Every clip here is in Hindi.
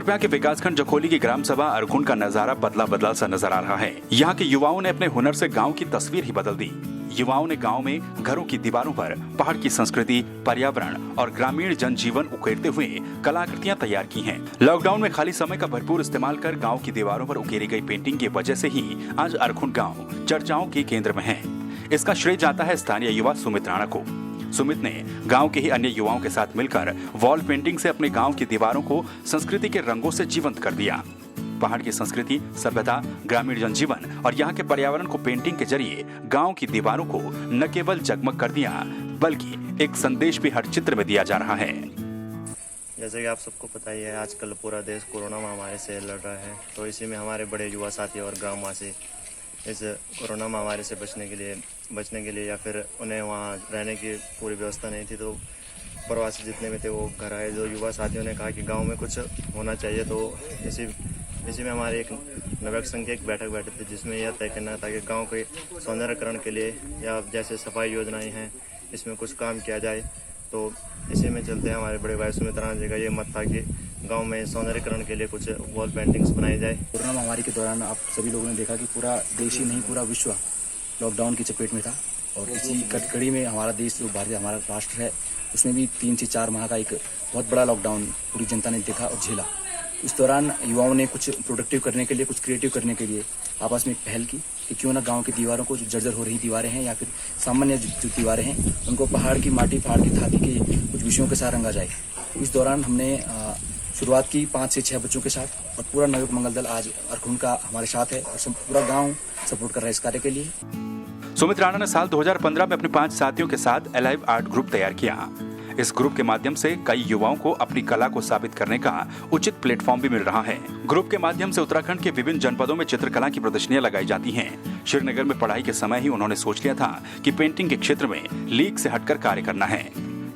रुद्रप्रयाग के विकासखंड जखोली की ग्राम सभा अरकुंड का नजारा बदला बदला सा नजर आ रहा है। यहाँ के युवाओं ने अपने हुनर से गांव की तस्वीर ही बदल दी। युवाओं ने गांव में घरों की दीवारों पर पहाड़ की संस्कृति, पर्यावरण और ग्रामीण जनजीवन उकेरते हुए कलाकृतियां तैयार की हैं। लॉकडाउन में खाली समय का भरपूर इस्तेमाल कर गांव की दीवारों पर उकेरी गई पेंटिंग की वजह से ही आज अरकुंड गांव चर्चाओं के केंद्र में है। इसका श्रेय जाता है स्थानीय युवा सुमित राणा को। सुमित ने गांव के ही अन्य युवाओं के साथ मिलकर वॉल पेंटिंग से अपने गांव की दीवारों को संस्कृति के रंगों से जीवंत कर दिया। पहाड़ की संस्कृति, सभ्यता, ग्रामीण जनजीवन और यहाँ के पर्यावरण को पेंटिंग के जरिए गांव की दीवारों को न केवल जगमग कर दिया बल्कि एक संदेश भी हर चित्र में दिया जा रहा है। जैसे कि आप सबको पता ही है, आजकल पूरा देश कोरोना महामारी से लड़ रहा है, तो इसी में हमारे बड़े युवा साथी और ग्रामवासी इस कोरोना महामारी से बचने के लिए या फिर उन्हें वहाँ रहने की पूरी व्यवस्था नहीं थी, तो प्रवासी जितने भी थे वो घर आए। जो युवा साथियों ने कहा कि गांव में कुछ होना चाहिए, तो इसी में हमारे एक नवक संघ की एक बैठक बैठी थी, जिसमें यह तय करना था कि गांव के सौंदर्यकरण के लिए या जैसे सफाई योजनाएं हैं इसमें कुछ काम किया जाए। तो इसी में चलते हैं हमारे बड़े भाई सुमित राणा जी का ये मत था कि गांव में सौंदर्यकरण के लिए कुछ वॉल पेंटिंग्स बनाई जाए। कोरोना महामारी के दौरान आप सभी लोगों ने देखा कि पूरा देश ही नहीं, पूरा विश्व लॉकडाउन की चपेट में था और इसी कटकड़ी में हमारा देश जो भारतीय हमारा राष्ट्र है उसमें भी 3 से 4 माह का एक बहुत बड़ा लॉकडाउन पूरी जनता ने देखा और झेला। इस दौरान युवाओं ने कुछ प्रोडक्टिव करने के लिए, कुछ क्रिएटिव करने के लिए आपस में एक पहल की कि क्यों ना गांव की दीवारों को, जो जर्जर हो रही दीवारें हैं या फिर सामान्य जो दीवारें हैं, उनको पहाड़ की माटी, पहाड़ की धाती के कुछ विषयों के साथ रंगा जाए। इस दौरान हमने शुरुआत की 5 से 6 बच्चों के साथ और पूरा नवयुवक मंगल दल आज अरकुंड का हमारे साथ है और पूरा गाँव सपोर्ट कर रहा है इस कार्य के लिए। सुमित राणा ने साल 2015 में अपने 5 साथियों के साथ अलाइव आर्ट ग्रुप तैयार किया। इस ग्रुप के माध्यम से कई युवाओं को अपनी कला को साबित करने का उचित प्लेटफॉर्म भी मिल रहा है। ग्रुप के माध्यम से उत्तराखंड के विभिन्न जनपदों में चित्रकला की प्रदर्शनियां लगाई जाती हैं। श्रीनगर में पढ़ाई के समय ही उन्होंने सोच लिया था कि पेंटिंग के क्षेत्र में लीग से हटकर कार्य करना है।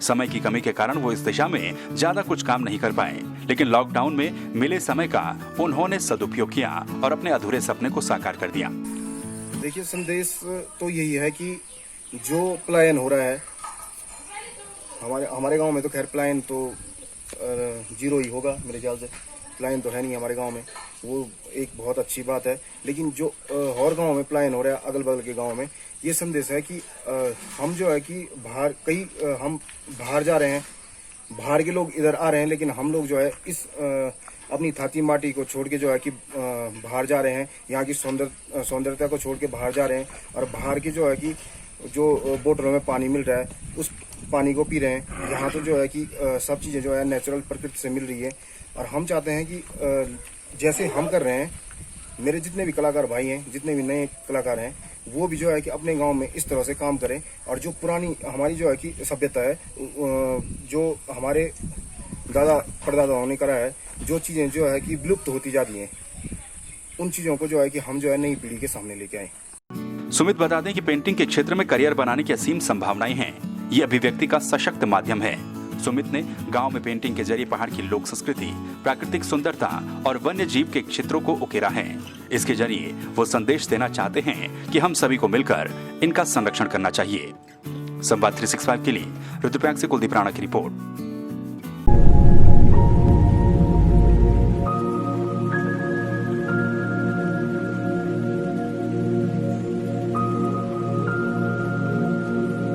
समय की कमी के कारण वो इस दिशा में ज्यादा कुछ काम नहीं कर पाए, लेकिन लॉकडाउन में मिले समय का उन्होंने सदुपयोग किया और अपने अधूरे सपने को साकार कर दिया। देखिए, संदेश तो यही है कि जो पलायन हो रहा है हमारे गांव में, तो खैर पलायन तो 0 ही होगा मेरे ख्याल से। पलायन तो है नहीं हमारे गांव में, वो एक बहुत अच्छी बात है। लेकिन जो और गांव में पलायन हो रहा है, अगल बगल के गांव में, ये संदेश है कि हम जो है कि हम बाहर जा रहे हैं, बाहर के लोग इधर आ रहे हैं, लेकिन हम लोग जो है इस अपनी थाती माटी को छोड़ के जो है कि बाहर जा रहे हैं, यहाँ की सौंदर्यता को छोड़ के बाहर जा रहे हैं और बाहर की जो है कि जो बोतलों में पानी मिल रहा है उस पानी को पी रहे हैं। यहाँ तो जो है कि सब चीज़ें जो है नेचुरल प्रकृति से मिल रही है और हम चाहते हैं कि जैसे हम कर रहे हैं, मेरे जितने भी कलाकार भाई हैं, जितने भी नए कलाकार हैं, वो भी जो है कि अपने गांव में इस तरह से काम करें और जो पुरानी हमारी जो है कि सभ्यता है, जो हमारे दादा परदादाओं ने करा है, जो चीज़ें जो है कि विलुप्त होती जा रही हैं, उन चीज़ों को जो है कि हम जो है नई पीढ़ी के सामने लेके आए। सुमित बता दें कि पेंटिंग के क्षेत्र में करियर बनाने की असीम संभावनाएं हैं। ये अभिव्यक्ति का सशक्त माध्यम है। सुमित ने गांव में पेंटिंग के जरिए पहाड़ की लोक संस्कृति, प्राकृतिक सुंदरता और वन्य जीव के क्षेत्रों को उकेरा है। इसके जरिए वो संदेश देना चाहते हैं कि हम सभी को मिलकर इनका संरक्षण करना चाहिए। संवाद 365 के लिए रुद्रप्रयाग से कुलदीप राणा की रिपोर्ट।